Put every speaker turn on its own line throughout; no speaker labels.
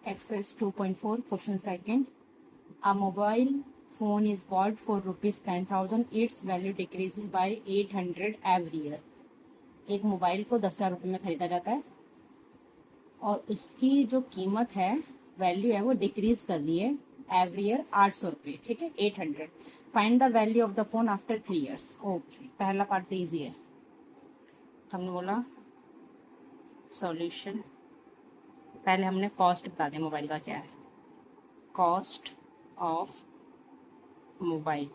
Exercise 2.4 question second. A mobile phone is bought for rupees 10,000. Its value decreases by 800 every year. एक mobile को 10,000 रुपये में खरीदा जाता है और उसकी जो कीमत है, वैल्यू है, वो डिक्रीज कर रही है एवरी ईयर 800 रुपये. ठीक है, 800. Find the value of the phone after 3 years. Okay, पहला पार्ट तो ईजी है. तो हमने बोला सॉल्यूशन. पहले हमने कॉस्ट बता दिया मोबाइल का क्या है. Cost of mobile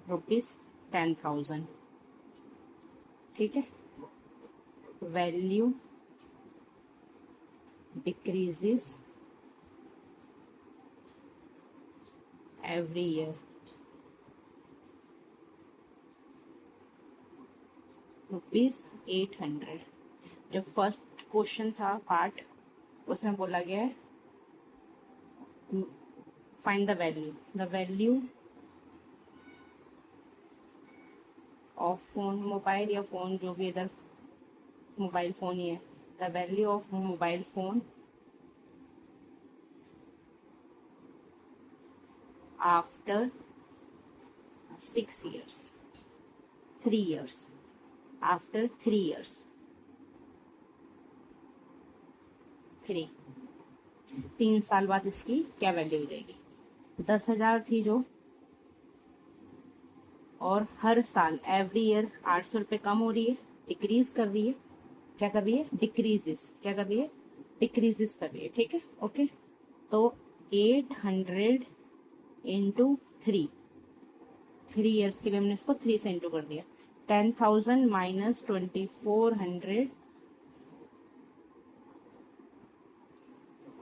rupees 10,000. ठीक है. Value decreases every year. Rupees 800. जो फर्स्ट क्वेश्चन था पार्ट, उसमें बोला गया है find the value. The value of phone, mobile या फोन जो भी इधर मोबाइल फोन ही है. The value of mobile phone after 6 years, 3 years, after 3 years, 3 साल बाद इसकी क्या वैल्यू हो जाएगी. 10,000 थी जो, और हर साल एवरी ईयर 800 रुपये कम हो रही है, डिक्रीज कर रही है. क्या कर रही है? डिक्रीजेस. क्या कर रही है? डिक्रीजेस कर रही है. ठीक है, ओके. तो 800 इंटू 3 ईयर्स के लिए हमने इसको 3 से इंटू कर दिया. 10,000 माइनस 2400.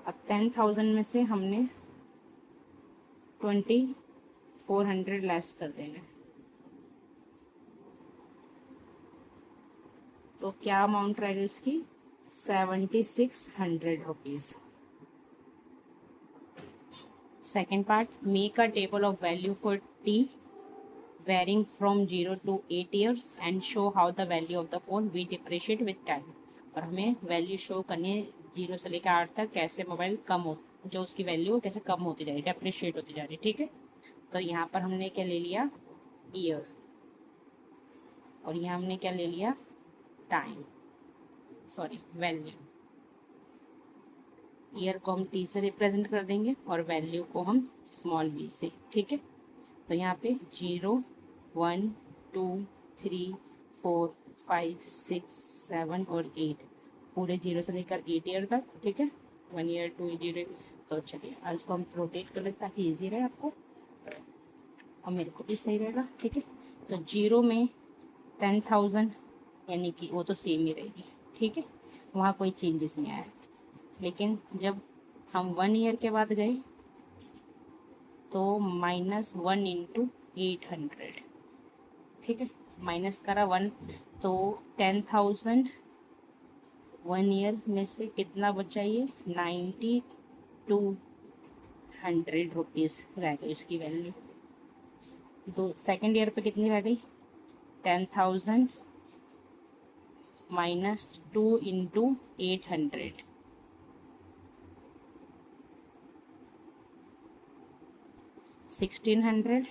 अब 10,000 में से हमने 2400 लेस कर देना. तो क्या अमाउंट रहेगी इसकी? 7,600 rupees. Second part, make a table of value for T varying from 0 to 8 years and show how the value of the phone we depreciate with time. और हमें वैल्यू शो करनी है 0 से लेकर 8 तक, कैसे मोबाइल कम हो, जो उसकी वैल्यू कैसे कम होती जा रही है, डिप्रिशिएट होती जा रही है. ठीक है. तो यहाँ पर हमने क्या ले लिया? ईयर. और यहाँ हमने क्या ले लिया? Time, sorry value. ईयर को हम टी से रिप्रेजेंट कर देंगे और वैल्यू को हम स्मॉल वी से. ठीक है. तो यहाँ पे 0, 1, 2, 3, 4, 5, 6, 7 और 8, पूरे 0 से लेकर 8 ईयर तक. ठीक है. 1 ईयर, 2 ईयर. तो चलिए आज इसको हम रोटेट कर लेते ताकि ईजी रहे आपको और मेरे को भी सही रहेगा. ठीक है. तो 0 में 10,000, यानी कि वो तो सेम ही रहेगी. ठीक है, वहाँ कोई चेंजेस नहीं आया. लेकिन जब हम 1 ईयर के बाद गए तो -1 इंटू 800. ठीक है, माइनस करा 1, तो 10,000 1 ईयर में से कितना बचा? ये 9,200 रुपीज़ रह गई उसकी वैल्यू. तो सेकेंड ईयर पे कितनी रह गई? 10,000 -2 इंटू 800. 1600.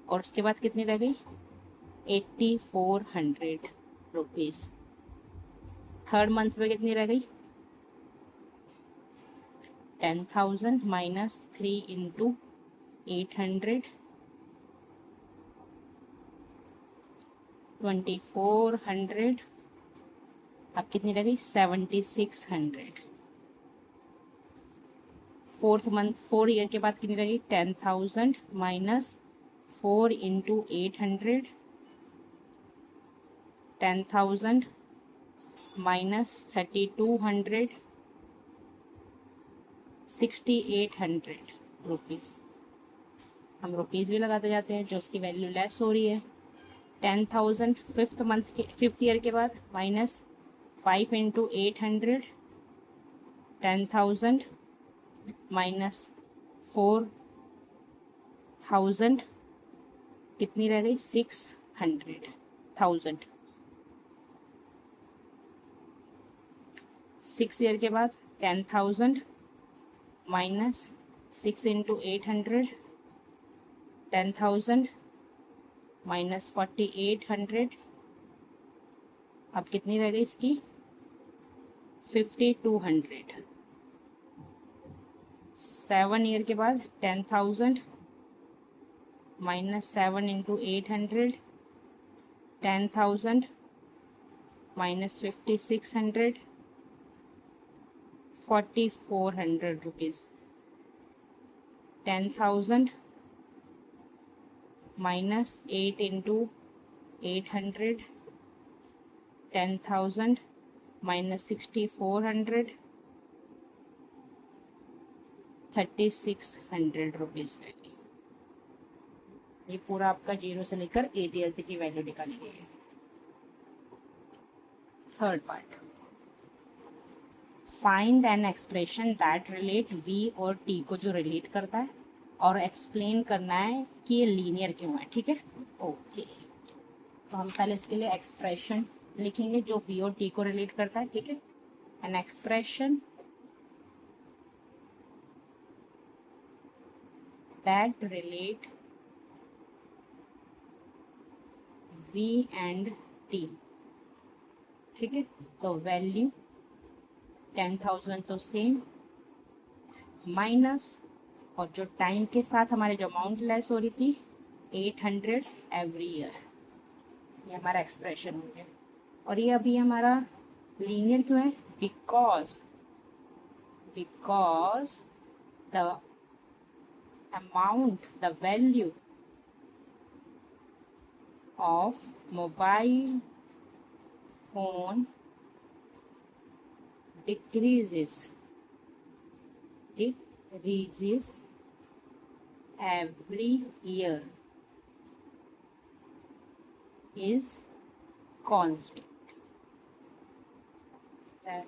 और उसके बाद कितनी रह गई? 8,400 रुपीज़. थर्ड मंथ में कितनी रह गई? 10,000 -3 इंटू 800, 2,400. अब कितनी रह गई? 7,600. फोर्थ मंथ, 4 ईयर के बाद कितनी रह गई? 10,000 -4 इंटू 800, 10,000 -3,200, 6,800 रुपीज़. हम रुपीज़ भी लगाते जाते हैं जो उसकी वैल्यू लेस हो रही है. 10,000 फिफ्थ ईयर के बाद -5 इंटू 800, 10,000 -4,000, कितनी रह गई? 600,000. 6 ईयर के बाद 10,000 माइनस 6 इंटू 800, 10,000 माइनस 4,800, अब कितनी रह गई इसकी 5,200। 7 ईयर के बाद 10,000 minus 7 into 800, 10,000 minus 5,600, 4,400 rupees. 10,000 minus 8 into 800, 10,000 minus 6,400, 3,600 rupees. ये पूरा आपका 0 से लेकर 8 ईयर तक की वैल्यू निकाली गई है। Third part, find an expression that relate v और t को, जो रिलेट करता है और एक्सप्लेन करना है कि ये लीनियर क्यों है। ठीक है, ओके। तो हम पहले इसके लिए एक्सप्रेशन लिखेंगे जो v और t को रिलेट करता है। ठीक है, an expression that relate v and t। ठीक है, तो वैल्यू 10,000 तो सेम, माइनस, और जो टाइम के साथ हमारे जो अमाउंट लेस हो रही थी 800 एवरी ईयर, ये हमारा एक्सप्रेशन हो गया। और ये अभी हमारा लीनियर क्यों है, because the amount, the value of mobile phone decreases every year is constant. That